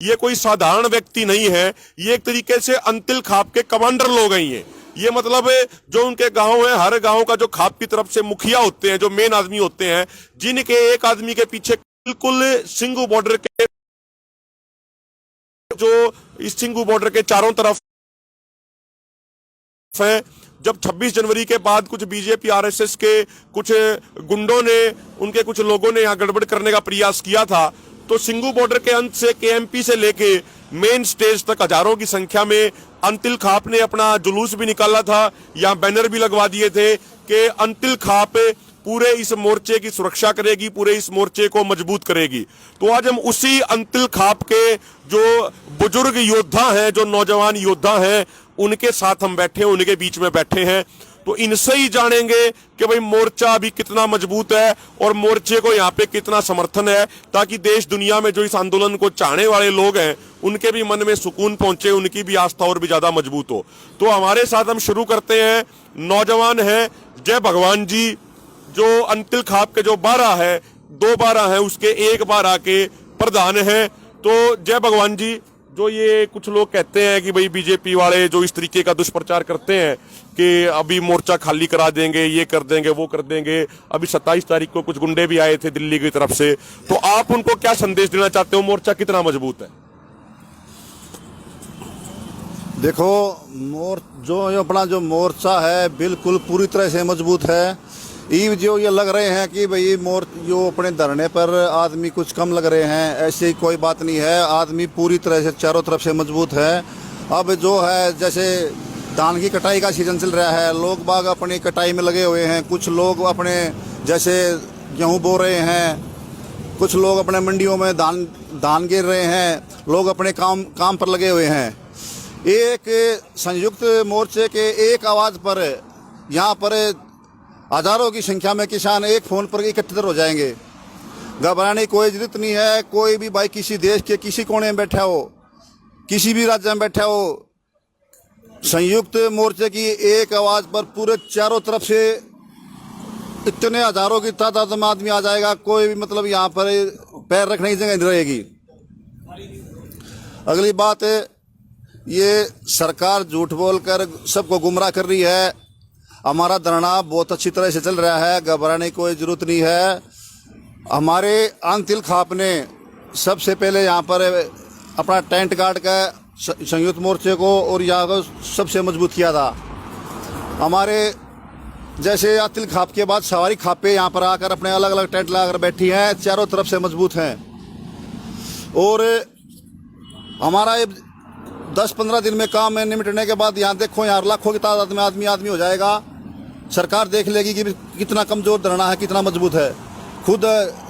ये कोई साधारण व्यक्ति नहीं है, ये एक तरीके से अंतिल खाप के कमांडर लोग हैं। ये मतलब जो उनके गांव है, हर गांव का जो खाप की तरफ से मुखिया होते हैं, जो मेन आदमी होते हैं, जिनके एक आदमी के पीछे बिल्कुल सिंघू बॉर्डर के, जो इस सिंघू बॉर्डर के चारों तरफ है। जब 26 जनवरी के बाद कुछ बीजेपी आरएसएस के कुछ गुंडों ने, उनके कुछ लोगों ने यहां गड़बड़ करने का प्रयास किया था, तो सिंघू बॉर्डर के अंत से केएमपी से लेके मेन स्टेज तक हजारों की संख्या में अंतिल खाप ने अपना जुलूस भी निकाला था। यहां बैनर भी लगवा दिए थे कि अंतिल खाप पूरे इस मोर्चे की सुरक्षा करेगी, पूरे इस मोर्चे को मजबूत करेगी। तो आज हम उसी अंतिल खाप के जो बुजुर्ग योद्धा हैं, जो नौजवान योद्धा हैं, उनके साथ हम बैठे हैं, उनके बीच में बैठे हैं। तो इनसे ही जानेंगे कि भाई मोर्चा अभी कितना मजबूत है और मोर्चे को यहाँ पे कितना समर्थन है, ताकि देश दुनिया में जो इस आंदोलन को चाहने वाले लोग हैं उनके भी मन में सुकून पहुंचे, उनकी भी आस्था और भी ज्यादा मजबूत हो। तो हमारे साथ हम शुरू करते हैं। नौजवान है जय भगवान जी, जो अंतिल खाप के जो 12 है, 2 12 है, उसके 1 12 के प्रधान है। तो जय भगवान जी, जो ये कुछ लोग कहते हैं कि भाई बीजेपी वाले जो इस तरीके का दुष्प्रचार करते हैं कि अभी मोर्चा खाली करा देंगे, ये कर देंगे, वो कर देंगे, अभी 27 तारीख को कुछ गुंडे भी आए थे दिल्ली की तरफ से, तो आप उनको क्या संदेश देना चाहते हो? मोर्चा कितना मजबूत है? देखो, जो अपना जो मोर्चा है बिल्कुल पूरी तरह से मजबूत है। जो ये लग रहे हैं कि भाई जो अपने धरने पर आदमी कुछ कम लग रहे हैं, ऐसी कोई बात नहीं है। आदमी पूरी तरह से चारों तरफ से मजबूत है। अब जो है, जैसे धान की कटाई का सीजन चल रहा है, लोग बाग अपनी कटाई में लगे हुए हैं। कुछ लोग अपने जैसे गेहूं बो रहे हैं, कुछ लोग अपने मंडियों में धान गिर रहे हैं, लोग अपने काम पर लगे हुए हैं। एक संयुक्त मोर्चे के एक आवाज़ पर यहाँ पर हजारों की संख्या में किसान एक फोन पर एकत्रित हो जाएंगे। घबराने की कोई जरूरत नहीं है। कोई भी भाई किसी देश के किसी कोने में बैठा हो, किसी भी राज्य में बैठा हो, संयुक्त मोर्चे की एक आवाज पर पूरे चारों तरफ से इतने हजारों की तादाद में आदमी आ जाएगा। कोई भी मतलब यहाँ पर पैर रखने की जगह नहीं रहेगी। अगली बात, ये सरकार झूठ बोलकर सबको गुमराह कर रही है। हमारा धरना बहुत अच्छी तरह से चल रहा है, घबराने की कोई ज़रूरत नहीं है। हमारे अंतिल खाप ने सबसे पहले यहाँ पर अपना टेंट गार्ड का संयुक्त मोर्चे को और यहाँ को सबसे मजबूत किया था। हमारे जैसे अंतिल खाप के बाद सवारी खापे यहाँ पर आकर अपने अलग अलग टेंट लगाकर बैठी हैं, चारों तरफ से मजबूत हैं। और हमारा 10-15 दिन में काम निपटने के बाद यहाँ देखो, यहाँ लाखों की तादाद में आदमी हो जाएगा। सरकार देख लेगी कि कितना कमजोर धरना है, कितना मजबूत है। खुद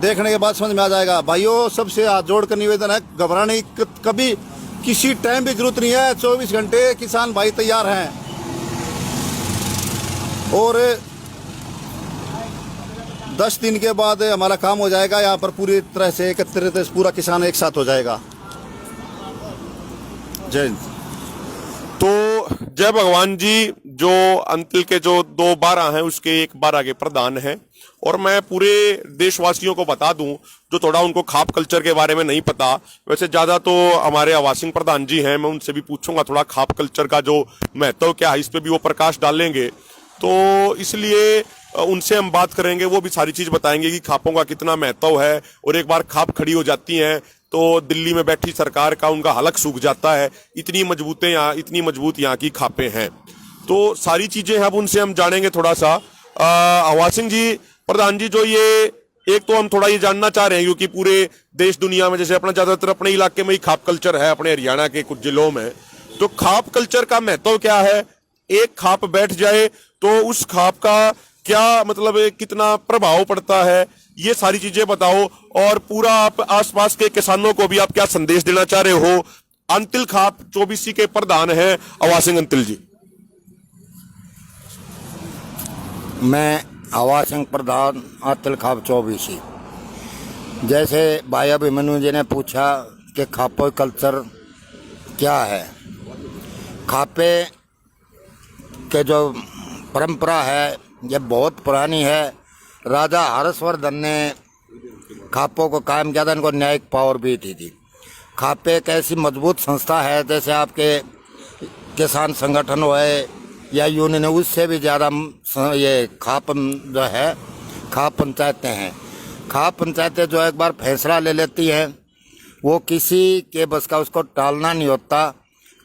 देखने के बाद समझ में आ जाएगा। भाइयों, सबसे हाथ जोड़कर निवेदन है, घबराने की कभी किसी टाइम भी जरूरत नहीं है। 24 घंटे किसान भाई तैयार हैं। और 10 दिन के बाद हमारा काम हो जाएगा। यहाँ पर पूरी तरह से एकत्रित पूरा किसान एक साथ हो जाएगा। जय हिंद। तो जय भगवान जी, जो अंतिल के जो 2 12 हैं, उसके 1 12 के प्रधान हैं। और मैं पूरे देशवासियों को बता दूं, जो थोड़ा उनको खाप कल्चर के बारे में नहीं पता, वैसे ज्यादा तो हमारे आवासिंग प्रधान जी हैं, मैं उनसे भी पूछूंगा थोड़ा खाप कल्चर का जो महत्व क्या है, इस पे भी वो प्रकाश डालेंगे। तो इसलिए उनसे हम बात करेंगे, वो भी सारी चीज बताएंगे कि खापों का कितना महत्व है। और एक बार खाप खड़ी हो जाती हैं तो दिल्ली में बैठी सरकार का उनका हलक सूख जाता है। इतनी मजबूत यहाँ की खापें हैं। तो सारी चीजें अब उनसे हम जानेंगे थोड़ा सा। आवासिंग जी, प्रधान जी, जो ये एक तो हम थोड़ा ये जानना चाह रहे हैं, क्योंकि पूरे देश दुनिया में जैसे अपना ज्यादातर अपने इलाके में ही खाप कल्चर है, अपने हरियाणा के कुछ जिलों में, तो खाप कल्चर का महत्व क्या है? एक खाप बैठ जाए तो उस खाप का क्या मतलब कितना प्रभाव पड़ता है, ये सारी चीजें बताओ। और पूरा आप आसपास के किसानों को भी आप क्या संदेश देना चाह रहे हो? अंतिल खाप 24 के प्रधान है आवासिंग अंतिल जी। मैं आवासिंग प्रधान अंतिल खाप 24। जैसे भाई अभिमन्यु जी ने पूछा कि खापो कल्चर क्या है। खापे के जो परंपरा है ये बहुत पुरानी है। राजा हर्षवर्धन ने खापों को कायम किया था, इनको न्यायिक पावर भी दी थी। खापे एक ऐसी मजबूत संस्था है, जैसे आपके किसान संगठन हुए या यूनियन, उससे भी ज़्यादा ये खाप जो है, खाप पंचायतें हैं। खाप पंचायतें जो एक बार फैसला ले लेती हैं, वो किसी के बस का उसको टालना नहीं होता।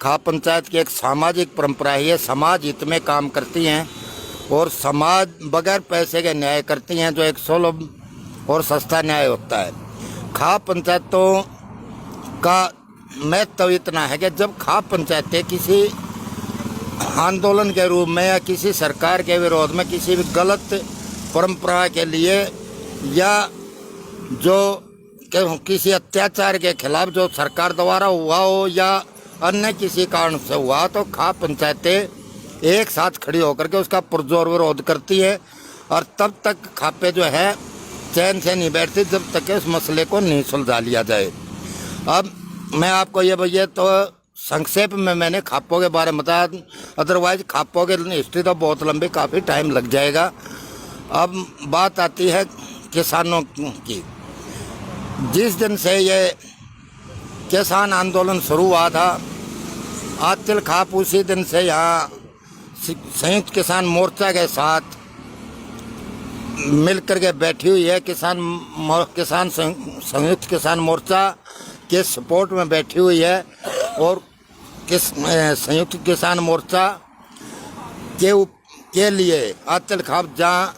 खाप पंचायत की एक सामाजिक परंपरा है, ये समाज हित में काम करती हैं और समाज बगैर पैसे के न्याय करती हैं, जो एक सुलभ और सस्ता न्याय होता है। खाप पंचायतों का महत्व इतना है कि जब खाप पंचायतें किसी आंदोलन के रूप में या किसी सरकार के विरोध में, किसी भी गलत परंपरा के लिए या जो किसी अत्याचार के खिलाफ जो सरकार द्वारा हुआ हो या अन्य किसी कारण से हुआ, तो खाप पंचायतें एक साथ खड़ी होकर के उसका पुरजोर विरोध करती है और तब तक खापे जो है चैन से नहीं बैठती जब तक कि उस मसले को नहीं सुलझा लिया जाए। अब मैं आपको ये भैया तो संक्षेप में मैंने खापों के बारे में बताया, अदरवाइज खापों की हिस्ट्री तो बहुत लंबी, काफ़ी टाइम लग जाएगा। अब बात आती है किसानों की। जिस दिन से ये किसान आंदोलन शुरू हुआ था, आतिल खाप उसी दिन से यहाँ संयुक्त किसान मोर्चा के साथ मिलकर के बैठी हुई है। संयुक्त किसान मोर्चा के सपोर्ट में बैठी हुई है और संयुक्त किसान मोर्चा के लिए आतिल खाप जहाँ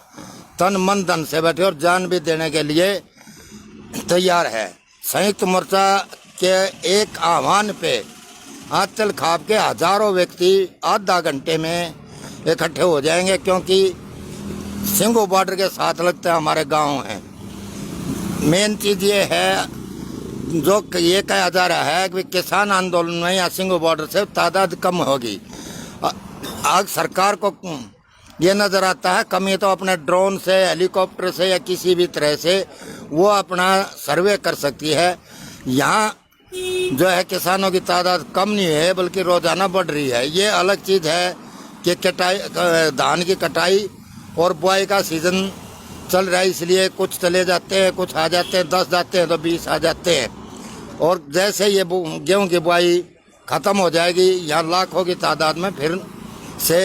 तन मन धन से बैठे और जान भी देने के लिए तैयार है। संयुक्त मोर्चा के एक आह्वान पे आतिल खाप के हजारों व्यक्ति आधा घंटे में इकट्ठे हो जाएंगे, क्योंकि सिंगू बॉर्डर के साथ लगते हमारे गांव हैं। मेन चीज़ ये है, जो ये कहा जा रहा है कि किसान आंदोलन में या सिंगू बॉर्डर से तादाद कम होगी। आज सरकार को ये नज़र आता है कमी तो अपने ड्रोन से, हेलीकॉप्टर से या किसी भी तरह से वो अपना सर्वे कर सकती है। यहाँ जो है किसानों की तादाद कम नहीं है बल्कि रोज़ाना बढ़ रही है। ये अलग चीज़ है कि धान की कटाई और बुआई का सीज़न चल रहा है, इसलिए कुछ चले जाते हैं, कुछ आ जाते हैं, 10 जाते हैं तो 20 आ जाते हैं। और जैसे ये गेहूं की बुआई ख़त्म हो जाएगी, यहाँ लाखों की तादाद में फिर से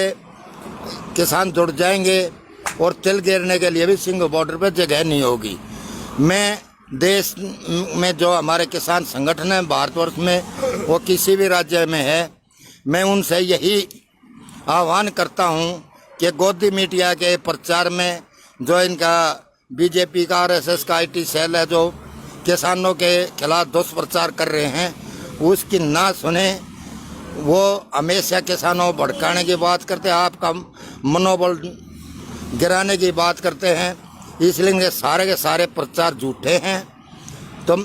किसान जुड़ जाएंगे और तिल गिरने के लिए भी सिंगू बॉर्डर पर जगह नहीं होगी। मैं देश में जो हमारे किसान संगठन हैं भारतवर्ष में, वो किसी भी राज्य में है, मैं उनसे यही आह्वान करता हूं कि गोदी मीडिया के प्रचार में जो इनका बीजेपी का आरएसएस का आईटी सेल है, जो किसानों के खिलाफ दुष्प्रचार कर रहे हैं, उसकी ना सुने। वो हमेशा किसानों को भड़काने की बात करते हैं, आपका मनोबल गिराने की बात करते हैं, इसलिए सारे के सारे प्रचार झूठे हैं। तो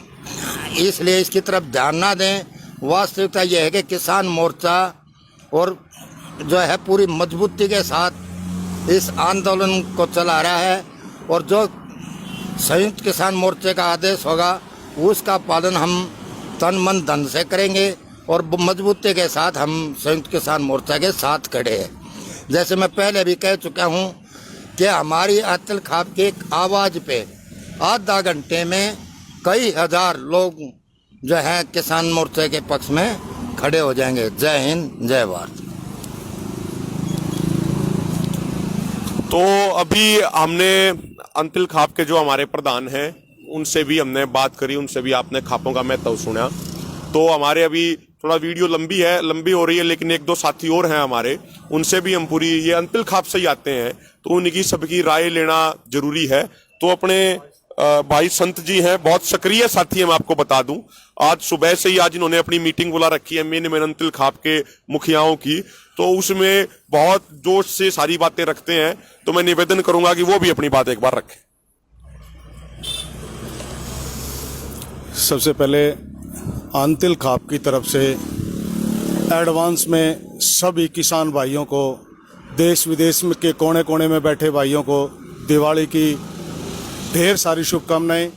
इसलिए इसकी तरफ ध्यान ना दें। वास्तविकता यह है कि किसान मोर्चा और जो है पूरी मजबूती के साथ इस आंदोलन को चला रहा है और जो संयुक्त किसान मोर्चे का आदेश होगा उसका पालन हम तन मन धन से करेंगे और मजबूती के साथ हम संयुक्त किसान मोर्चा के साथ खड़े हैं। जैसे मैं पहले भी कह चुका हूं कि हमारी आतिल खाप की एक आवाज़ पे आधा घंटे में कई हजार लोग जो हैं किसान मोर्चे के पक्ष में खड़े हो जाएंगे। जय हिंद, जय भारत। तो अभी हमने अंतिल खाप के जो हमारे प्रधान हैं उनसे भी हमने बात करी, उनसे भी आपने खापों का महत्व सुना। तो हमारे अभी थोड़ा वीडियो लंबी हो रही है, लेकिन एक दो साथी और हैं हमारे, उनसे भी हम पूरी ये अंतिल खाप से ही आते हैं, तो उनकी सबकी राय लेना जरूरी है। तो अपने भाई संत जी हैं, बहुत सक्रिय साथी हैं, मैं आपको बता दूं। आज सुबह से ही आज इन्होंने अपनी मीटिंग बुला रखी है मेन अंतिल खाप के मुखियाओं की, तो उसमें बहुत जोश से सारी बातें रखते हैं। तो मैं निवेदन करूंगा कि वो भी अपनी बात एक बार रखें। सबसे पहले अंतिल खाप की तरफ से एडवांस में सभी किसान भाइयों को, देश विदेश में के कोने कोने में बैठे भाइयों को दिवाली की ढेर सारी शुभकामनाएं।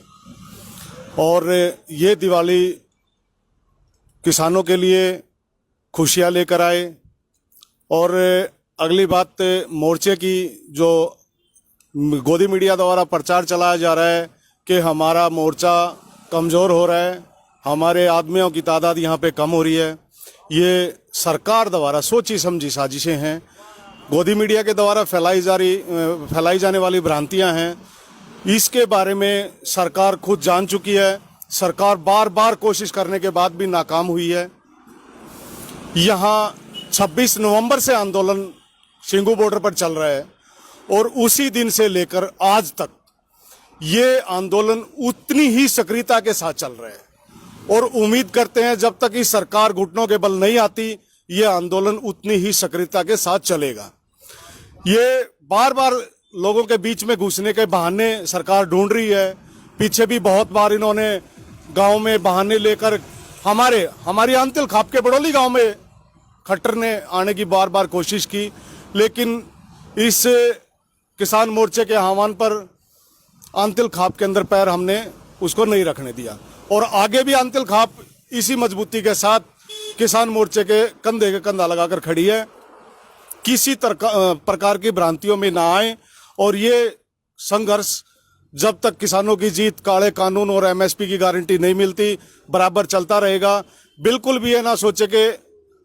और ये दिवाली किसानों के लिए खुशियां लेकर आए। और अगली बात, मोर्चे की जो गोदी मीडिया द्वारा प्रचार चलाया जा रहा है कि हमारा मोर्चा कमज़ोर हो रहा है, हमारे आदमियों की तादाद यहाँ पे कम हो रही है। ये सरकार द्वारा सोची समझी साजिशें हैं, गोदी मीडिया के द्वारा फैलाई जाने वाली भ्रांतियां हैं। इसके बारे में सरकार खुद जान चुकी है। सरकार बार बार कोशिश करने के बाद भी नाकाम हुई है। यहाँ 26 नवंबर से आंदोलन सिंगू बॉर्डर पर चल रहा है और उसी दिन से लेकर आज तक ये आंदोलन उतनी ही सक्रियता के साथ चल रहा है और उम्मीद करते हैं जब तक इस सरकार घुटनों के बल नहीं आती ये आंदोलन उतनी ही सक्रियता के साथ चलेगा। ये बार बार लोगों के बीच में घुसने के बहाने सरकार ढूंढ रही है। पीछे भी बहुत बार इन्होंने गांव में बहाने लेकर हमारी आंतिल खाप के बड़ौली गांव में खट्टर ने आने की बार बार कोशिश की, लेकिन इस किसान मोर्चे के आह्वान पर आंतिल खाप के अंदर पैर हमने उसको नहीं रखने दिया और आगे भी आंतिल खाप इसी मजबूती के साथ किसान मोर्चे के कंधे के कंधा लगाकर खड़ी है। किसी प्रकार की भ्रांतियों में ना आए और ये संघर्ष जब तक किसानों की जीत, काले कानून और एमएसपी की गारंटी नहीं मिलती, बराबर चलता रहेगा। बिल्कुल भी ये ना सोचे कि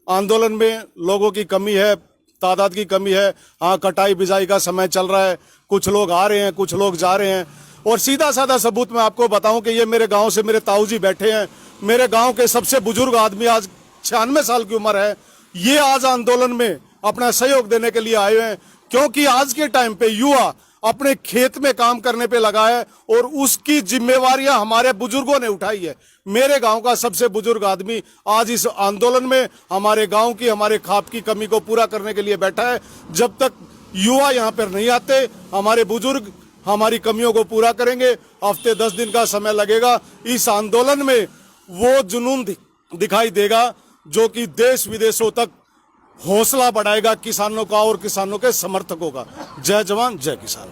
आंदोलन में लोगों की कमी है, तादाद की कमी है। हाँ, कटाई बिजाई का समय चल रहा है, कुछ लोग आ रहे हैं, कुछ लोग जा रहे हैं। और सीधा साधा सबूत मैं आपको बताऊं कि ये मेरे गांव से मेरे ताऊ जी बैठे हैं। मेरे गांव के सबसे बुजुर्ग आदमी, आज 96 साल की उम्र है, ये आज आंदोलन में अपना सहयोग देने के लिए आए हैं, क्योंकि आज के टाइम पे युवा अपने खेत में काम करने पे लगा है और उसकी जिम्मेवारियां हमारे बुजुर्गों ने उठाई है। मेरे गांव का सबसे बुजुर्ग आदमी आज इस आंदोलन में हमारे गांव की, हमारे खाप की कमी को पूरा करने के लिए बैठा है। जब तक युवा यहां पर नहीं आते, हमारे बुजुर्ग हमारी कमियों को पूरा करेंगे। हफ्ते 10 दिन का समय लगेगा। इस आंदोलन में वो जुनून दिखाई देगा जो कि देश विदेशों तक हौसला बढ़ाएगा किसानों का और किसानों के समर्थकों का। जय जवान जय किसान।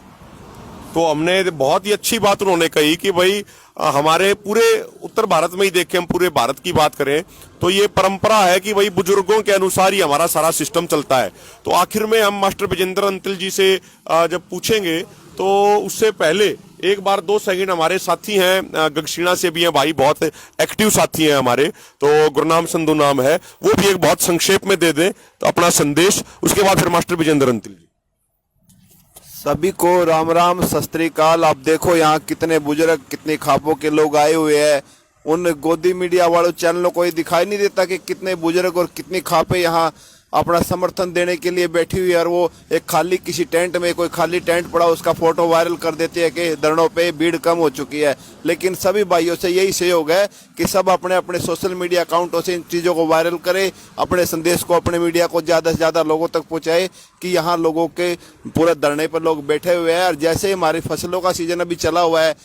तो हमने बहुत ही अच्छी बात उन्होंने कही कि भाई हमारे पूरे उत्तर भारत में ही देखें, हम पूरे भारत की बात करें तो ये परंपरा है कि भाई बुजुर्गों के अनुसार ही हमारा सारा सिस्टम चलता है। तो आखिर में हम मास्टर विजेंद्र अंतिल जी से जब पूछेंगे तो उससे पहले एक बार 2 सेकंड हमारे साथी हैं गगशीणा से भी हैं भाई, बहुत एक्टिव साथी हैं हमारे, तो गुरनाम संधू नाम है, वो भी एक बहुत संक्षेप में दे दें तो अपना संदेश, उसके बाद फिर मास्टर विजेंद्र अंतिल जी। सभी को राम राम, सत श्री अकाल। आप देखो यहाँ कितने बुजुर्ग, कितने खापों के लोग आए हुए हैं। उन गोदी मीडिया वालों चैनलों को ये दिखाई नहीं देता कि कितने बुजुर्ग और कितनी खापें यहाँ अपना समर्थन देने के लिए बैठी हुई है। और वो एक खाली किसी टेंट में, कोई खाली टेंट पड़ा, उसका फोटो वायरल कर देती है कि धरनों पे भीड़ कम हो चुकी है। लेकिन सभी भाइयों से यही सहयोग है कि सब अपने अपने सोशल मीडिया अकाउंटों से इन चीज़ों को वायरल करें, अपने संदेश को, अपने मीडिया को ज़्यादा से ज़्यादा लोगों तक पहुँचाए कि यहाँ लोगों के पूरे धरने पर लोग बैठे हुए हैं। और जैसे हमारी फसलों का सीजन अभी चला हुआ है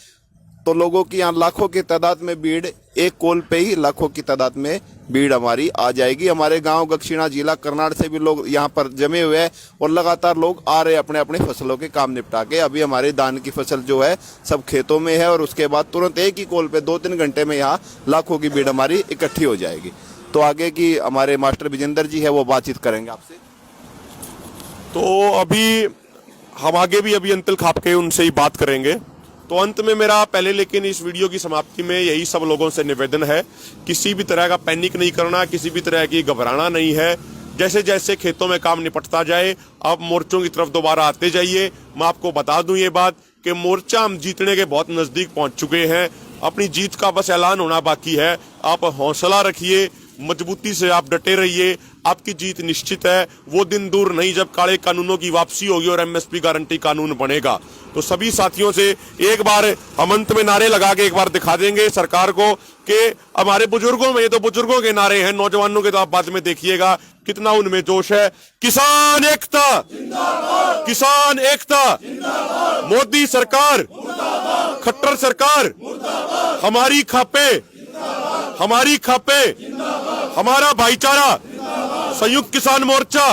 तो लोगों की यहाँ लाखों की तादाद में भीड़, एक कॉल पे ही लाखों की तादाद में भीड़ हमारी आ जाएगी। हमारे गांव गगशीणा जिला करनाल से भी लोग यहाँ पर जमे हुए हैं और लगातार लोग आ रहे हैं अपने अपने फसलों के काम निपटा के। अभी हमारे धान की फसल जो है सब खेतों में है और उसके बाद तुरंत एक ही कॉल पे 2-3 घंटे में यहाँ लाखों की भीड़ हमारी इकट्ठी हो जाएगी। तो आगे की हमारे मास्टर विजेंद्र जी है वो बातचीत करेंगे आपसे। तो अभी हम आगे भी अभी अंतिल खाप के उनसे ही बात करेंगे। तो अंत में मेरा पहले लेकिन इस वीडियो की समाप्ति में यही सब लोगों से निवेदन है, किसी भी तरह का पैनिक नहीं करना, किसी भी तरह की घबराना नहीं है। जैसे जैसे खेतों में काम निपटता जाए आप मोर्चों की तरफ दोबारा आते जाइए। मैं आपको बता दूं ये बात कि मोर्चा हम जीतने के बहुत नजदीक पहुंच चुके हैं, अपनी जीत का बस ऐलान होना बाकी है। आप हौसला रखिए, मजबूती से आप डटे रहिए, आपकी जीत निश्चित है। वो दिन दूर नहीं जब काले कानूनों की वापसी होगी और एमएसपी गारंटी कानून बनेगा। तो सभी साथियों से एक बार हम अंत में नारे लगा के एक बार दिखा देंगे सरकार को कि हमारे बुजुर्गों में, ये तो बुजुर्गों के नारे हैं, नौजवानों के तो आप बाद में देखिएगा कितना उनमें जोश है। किसान एकता जिंदाबाद, किसान एकता जिंदाबाद, मोदी सरकार मुर्दाबाद, खट्टर सरकार मुर्दाबाद, हमारी खापे हमारी खापे, हमारा भाईचारा, संयुक्त किसान मोर्चा